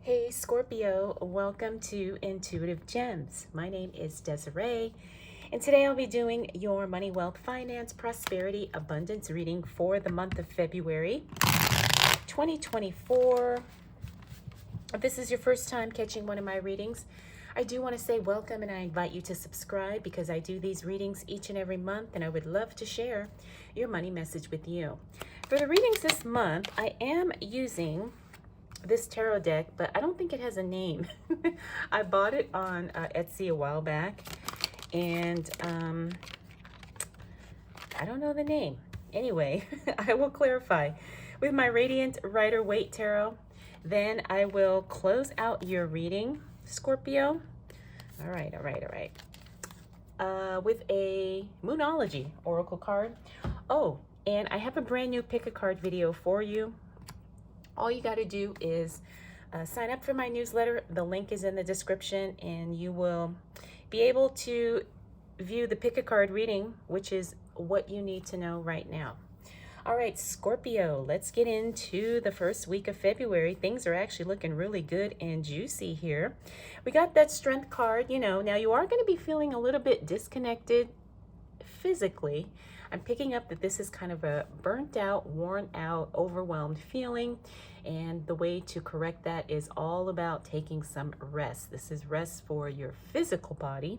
Hey Scorpio, welcome to Intuitive Gems. My name is Desiree, and today I'll be doing your money, wealth, finance, prosperity, abundance reading for the month of February 2024. If this is your first time catching one of my readings, I do want to say welcome and I invite you to subscribe because I do these readings each and every month and I would love to share your money message with you. For the readings this month, I am using this tarot deck, but I don't think it has a name. I bought it on Etsy a while back, and I don't know the name. Anyway, I will clarify with my Radiant Rider-Waite Tarot. Then I will close out your reading, Scorpio. All right. With a Moonology Oracle card. Oh, and I have a brand new pick a card video for you. All you got to do is sign up for my newsletter. The link is in the description, and you will be able to view the pick a card reading, which is what you need to know right now. All right, Scorpio, let's get into the first week of February. Things are actually looking really good and juicy here. We got that Strength card, now you are going to be feeling a little bit disconnected physically. I'm picking up that this is kind of a burnt out, worn out, overwhelmed feeling. And the way to correct that is all about taking some rest. This is rest for your physical body.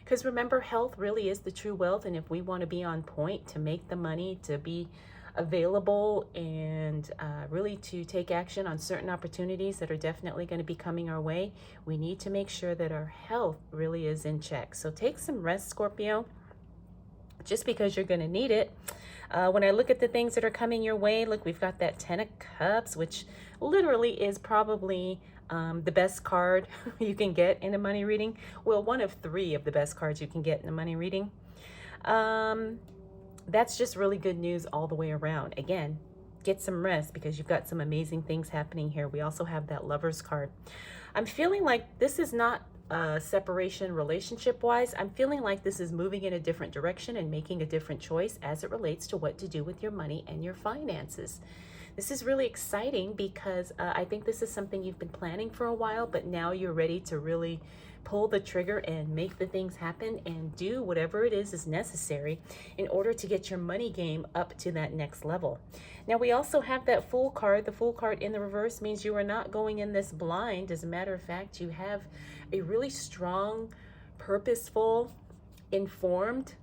Because remember, health really is the true wealth. And if we want to be on point to make the money, to be available, and really to take action on certain opportunities that are definitely going to be coming our way, we need to make sure that our health really is in check. So take some rest, Scorpio, just because you're going to need it. When I look at the things that are coming your way, look, we've got that 10 of Cups, which literally is probably the best card you can get in a money reading. Well, one of three of the best cards you can get in a money reading. That's just really good news all the way around. Again, get some rest because you've got some amazing things happening here. We also have that Lovers card. I'm feeling like this is not separation relationship wise. I'm feeling like this is moving in a different direction and making a different choice as it relates to what to do with your money and your finances. This is really exciting because I think this is something you've been planning for a while, but now you're ready to really pull the trigger and make the things happen and do whatever it is necessary in order to get your money game up to that next level. Now we also have that Fool card. The Fool card in the reverse means you are not going in this blind. As a matter of fact, you have a really strong, purposeful, informed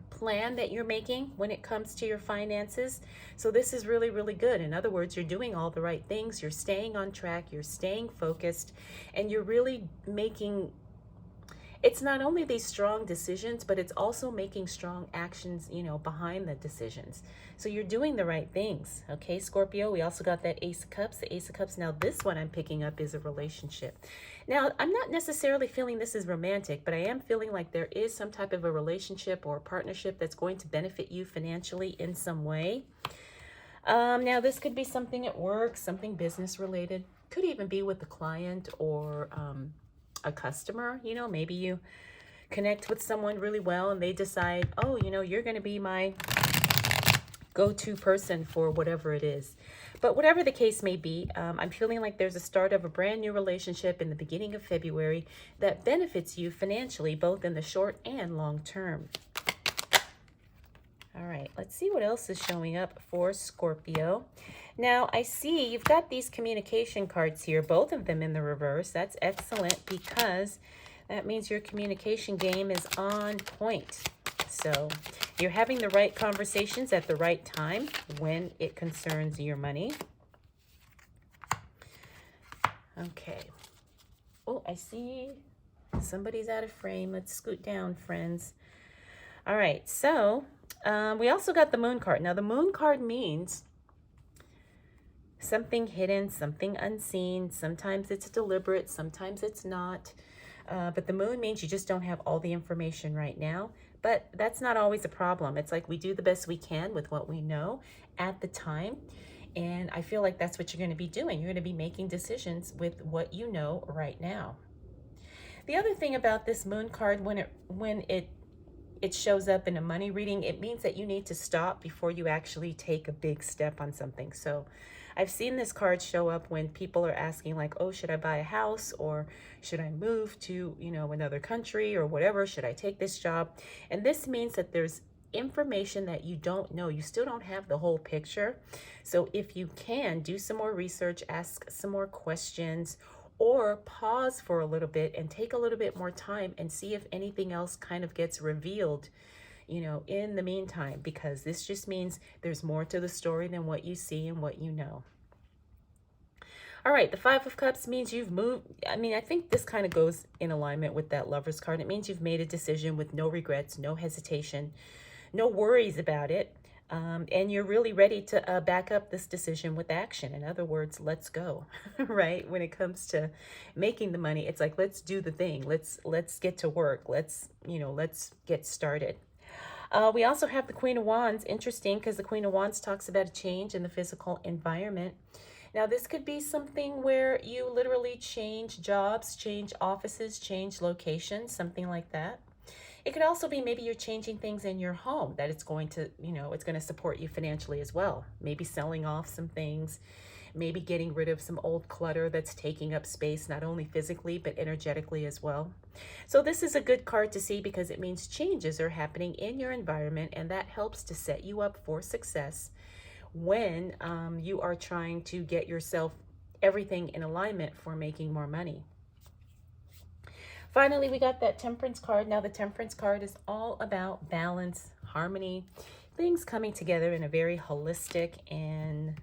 plan that you're making when it comes to your finances. So this is really, really good. In other words, you're doing all the right things. You're staying on track. You're staying focused, and you're really making, it's not only these strong decisions, but it's also making strong actions, behind the decisions. So you're doing the right things. Okay, Scorpio, we also got that Ace of Cups. The Ace of Cups, now this one I'm picking up is a relationship. Now, I'm not necessarily feeling this is romantic, but I am feeling like there is some type of a relationship or a partnership that's going to benefit you financially in some way. Now, this could be something at work, something business related. Could even be with a client or a customer. Maybe you connect with someone really well and they decide, oh, you're going to be my go-to person for whatever it is. But whatever the case may be, I'm feeling like there's a start of a brand new relationship in the beginning of February that benefits you financially, both in the short and long term. All right, let's see what else is showing up for Scorpio. Now, I see you've got these communication cards here, both of them in the reverse. That's excellent because that means your communication game is on point. So you're having the right conversations at the right time when it concerns your money. Okay. Oh, I see somebody's out of frame. Let's scoot down, friends. All right, so we also got the Moon card. Now, the Moon card means something hidden, something unseen. Sometimes it's deliberate, sometimes it's not. But the Moon means you just don't have all the information right now. But that's not always a problem. It's like we do the best we can with what we know at the time. And I feel like that's what you're going to be doing. You're going to be making decisions with what you know right now. The other thing about this Moon card, when it shows up in a money reading, it means that you need to stop before you actually take a big step on something. So I've seen this card show up when people are asking like, oh, should I buy a house, or should I move to, another country or whatever? Should I take this job? And this means that there's information that you don't know. You still don't have the whole picture. So if you can, do some more research, ask some more questions, or pause for a little bit and take a little bit more time and see if anything else kind of gets revealed, in the meantime, because this just means there's more to the story than what you see and what you know. All right, the Five of Cups means you've moved. I mean, I think this kind of goes in alignment with that Lover's card. It means you've made a decision with no regrets, no hesitation, no worries about it. And you're really ready to back up this decision with action. In other words, let's go, right? When it comes to making the money, it's like, let's do the thing. Let's get to work. Let's get started. We also have the Queen of Wands. Interesting, because the Queen of Wands talks about a change in the physical environment. Now, this could be something where you literally change jobs, change offices, change locations, something like that. It could also be maybe you're changing things in your home that it's going to, it's going to support you financially as well. Maybe selling off some things, maybe getting rid of some old clutter that's taking up space, not only physically, but energetically as well. So this is a good card to see because it means changes are happening in your environment, and that helps to set you up for success when you are trying to get yourself everything in alignment for making more money. Finally, we got that Temperance card. Now, the Temperance card is all about balance, harmony, things coming together in a very holistic and,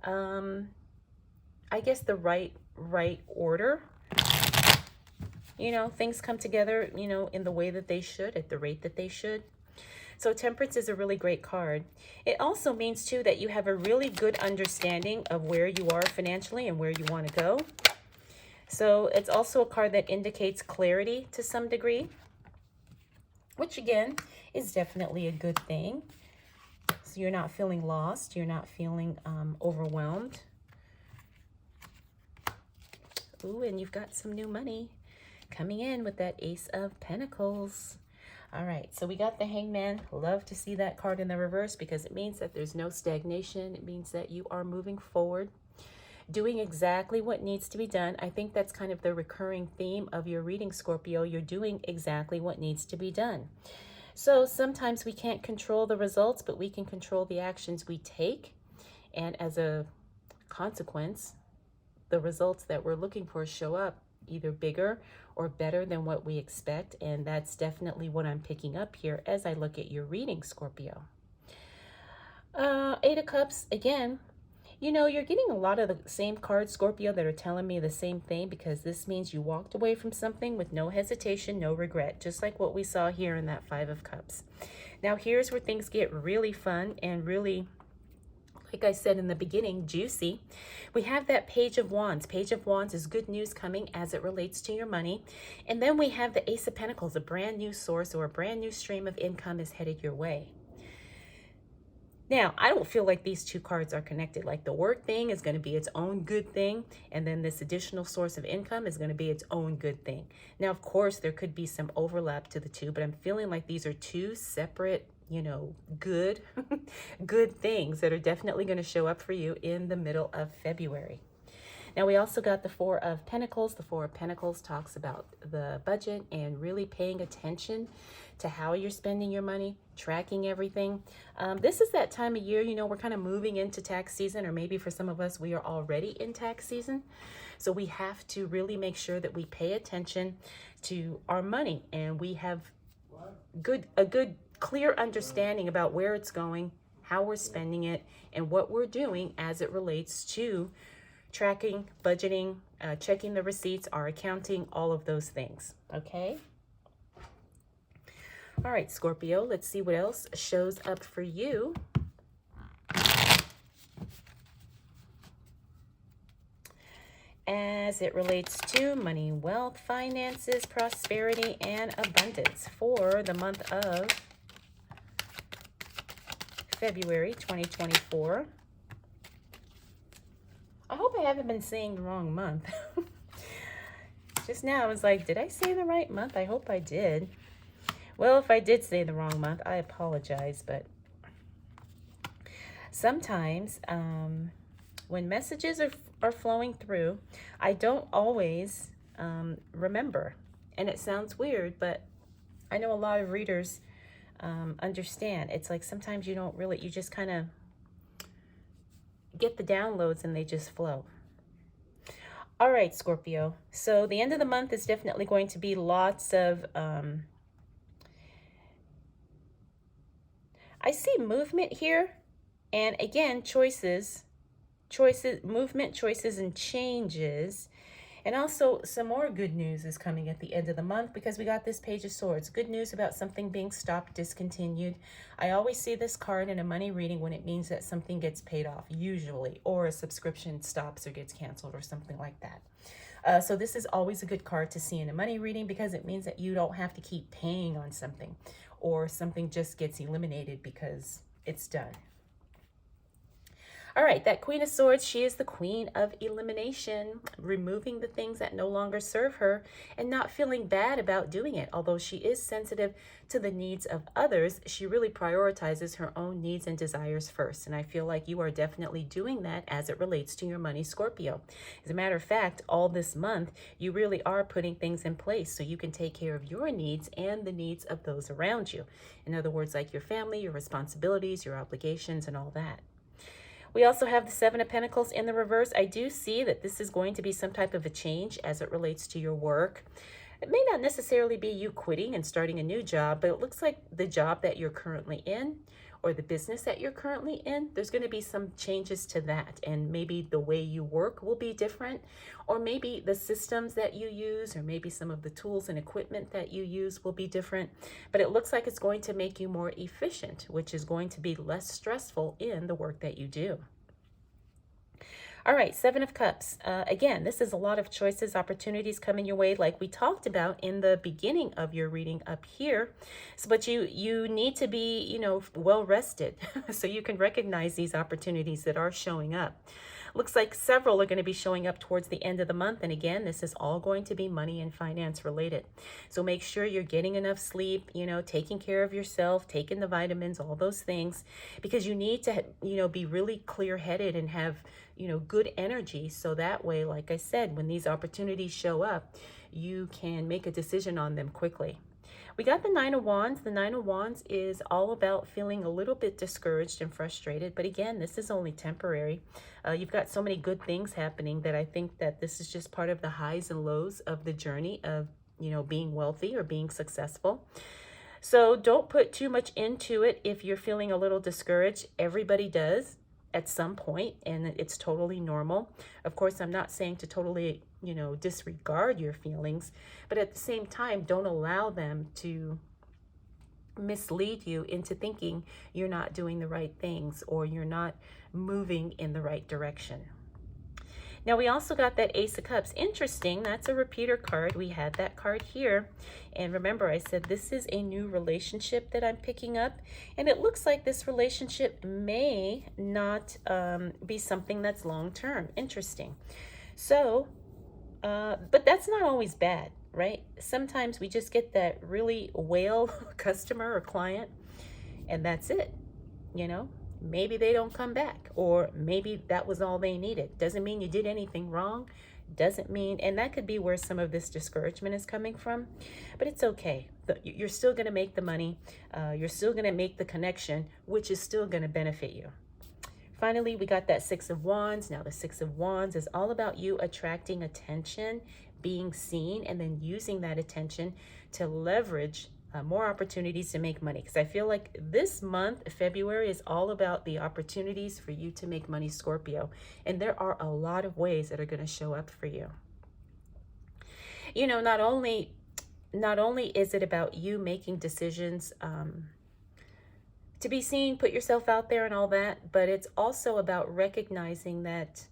I guess, the right order. Things come together, in the way that they should, at the rate that they should. So Temperance is a really great card. It also means, too, that you have a really good understanding of where you are financially and where you want to go. So it's also a card that indicates clarity to some degree, which again is definitely a good thing. So you're not feeling lost. You're not feeling overwhelmed. Ooh, and you've got some new money coming in with that Ace of Pentacles. All right, so we got the Hangman. Love to see that card in the reverse because it means that there's no stagnation. It means that you are moving forward, doing exactly what needs to be done. I think that's kind of the recurring theme of your reading, Scorpio. You're doing exactly what needs to be done. So sometimes we can't control the results, but we can control the actions we take. And as a consequence, the results that we're looking for show up either bigger or better than what we expect. And that's definitely what I'm picking up here as I look at your reading, Scorpio. Eight of Cups, again, you're getting a lot of the same cards, Scorpio, that are telling me the same thing, because this means you walked away from something with no hesitation, no regret, just like what we saw here in that Five of Cups. Now, here's where things get really fun and really, like I said in the beginning, juicy. We have that Page of Wands. Page of Wands is good news coming as it relates to your money. And then we have the Ace of Pentacles, a brand new source or a brand new stream of income is headed your way. Now, I don't feel like these two cards are connected. Like the work thing is going to be its own good thing, and then this additional source of income is going to be its own good thing. Now, of course, there could be some overlap to the two, but I'm feeling like these are two separate, good, good things that are definitely going to show up for you in the middle of February. Now, we also got the Four of Pentacles. The Four of Pentacles talks about the budget and really paying attention to how you're spending your money, tracking everything. This is that time of year, we're kind of moving into tax season, or maybe for some of us, we are already in tax season. So we have to really make sure that we pay attention to our money and we have a good, clear understanding about where it's going, how we're spending it, and what we're doing as it relates to tracking, budgeting, checking the receipts, our accounting, all of those things. Okay. All right, Scorpio, let's see what else shows up for you. As it relates to money, wealth, finances, prosperity, and abundance for the month of February 2024. I hope I haven't been saying the wrong month. Just now I was like, did I say the right month? I hope I did. Well, if I did say the wrong month, I apologize, but sometimes when messages are flowing through, I don't always remember. And it sounds weird, but I know a lot of readers understand. It's like sometimes you don't really, you just kind of get the downloads and they just flow. All right, Scorpio. So the end of the month is definitely going to be lots of, I see movement here. And again, choices, movement, choices, and changes. And also some more good news is coming at the end of the month because we got this Page of Swords. Good news about something being stopped, discontinued. I always see this card in a money reading when it means that something gets paid off, usually, or a subscription stops or gets canceled or something like that. So this is always a good card to see in a money reading because it means that you don't have to keep paying on something or something just gets eliminated because it's done. All right, that Queen of Swords, she is the queen of elimination, removing the things that no longer serve her and not feeling bad about doing it. Although she is sensitive to the needs of others, she really prioritizes her own needs and desires first. And I feel like you are definitely doing that as it relates to your money, Scorpio. As a matter of fact, all this month, you really are putting things in place so you can take care of your needs and the needs of those around you. In other words, like your family, your responsibilities, your obligations, and all that. We also have the Seven of Pentacles in the reverse. I do see that this is going to be some type of a change as it relates to your work. It may not necessarily be you quitting and starting a new job, but it looks like the job that you're currently in or the business that you're currently in, there's going to be some changes to that. And maybe the way you work will be different, or maybe the systems that you use, or maybe some of the tools and equipment that you use will be different. But it looks like it's going to make you more efficient, which is going to be less stressful in the work that you do. All right, Seven of Cups. Again, this is a lot of choices, opportunities coming your way like we talked about in the beginning of your reading up here. So, but you need to be, well rested so you can recognize these opportunities that are showing up. Looks like several are going to be showing up towards the end of the month. And again, this is all going to be money and finance related. So make sure you're getting enough sleep, taking care of yourself, taking the vitamins, all those things, because you need to, be really clear-headed and have, good energy. So that way, like I said, when these opportunities show up, you can make a decision on them quickly. We got the Nine of Wands. The Nine of Wands is all about feeling a little bit discouraged and frustrated. But again, this is only temporary. You've got so many good things happening that I think that this is just part of the highs and lows of the journey of, being wealthy or being successful. So don't put too much into it if you're feeling a little discouraged. Everybody does at some point, and it's totally normal. Of course, I'm not saying to totally, disregard your feelings, but at the same time, don't allow them to mislead you into thinking you're not doing the right things or you're not moving in the right direction. Now we also got that Ace of Cups. Interesting, that's a repeater card. We had that card here. And remember, I said this is a new relationship that I'm picking up. And it looks like this relationship may not be something that's long-term. Interesting. So, but that's not always bad, right? Sometimes we just get that really whale customer or client, and that's it, Maybe they don't come back, or maybe that was all they needed. Doesn't mean you did anything wrong. Doesn't mean, and that could be where some of this discouragement is coming from, but it's okay. You're still going to make the money. You're still going to make the connection, which is still going to benefit you. Finally, we got that Six of Wands. Now, the Six of Wands is all about you attracting attention, being seen, and then using that attention to leverage more opportunities to make money. Because I feel like this month, February, is all about the opportunities for you to make money, Scorpio. And there are a lot of ways that are going to show up for you. Not only is it about you making decisions to be seen, put yourself out there and all that, but it's also about recognizing that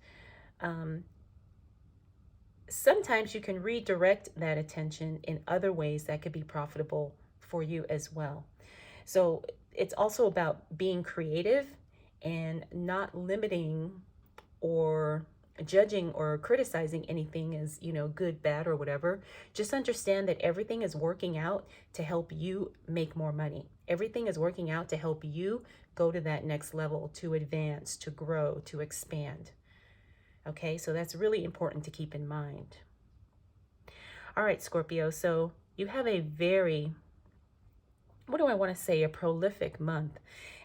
sometimes you can redirect that attention in other ways that could be profitable for you as well. So it's also about being creative and not limiting or judging or criticizing anything as, you know, good, bad, or whatever. Just understand that everything is working out to help you make more money. Everything is working out to help you go to that next level, to advance, to grow, to expand. Okay, so that's really important to keep in mind. All right, Scorpio, so you have a very, what do I want to say, a prolific month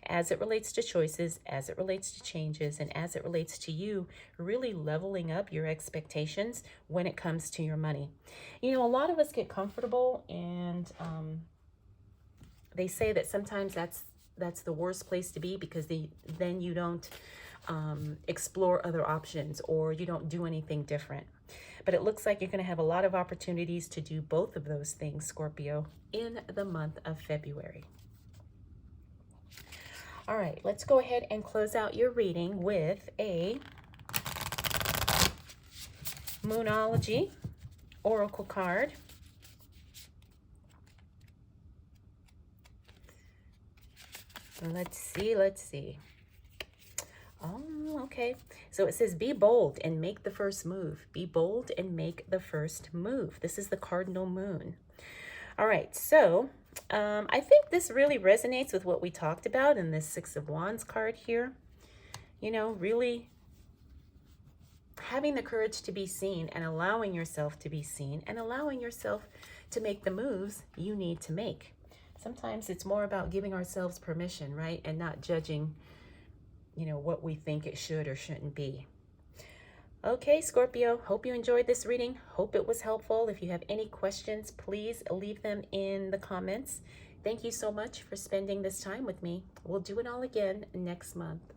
as it relates to choices, as it relates to changes, and as it relates to you really leveling up your expectations when it comes to your money. You know, a lot of us get comfortable, and they say that sometimes that's the worst place to be, because then you don't explore other options, or you don't do anything different. But it looks like you're going to have a lot of opportunities to do both of those things, Scorpio, in the month of February. All right, let's go ahead and close out your reading with a Moonology Oracle card. Let's see. Oh, okay. So it says, be bold and make the first move. Be bold and make the first move. This is the cardinal moon. All right, so I think this really resonates with what we talked about in this Six of Wands card here. You know, really having the courage to be seen, and allowing yourself to be seen, and allowing yourself to make the moves you need to make. Sometimes it's more about giving ourselves permission, right? And not judging, you know, what we think it should or shouldn't be. Okay, Scorpio, hope you enjoyed this reading. Hope it was helpful. If you have any questions, please leave them in the comments. Thank you so much for spending this time with me. We'll do it all again next month.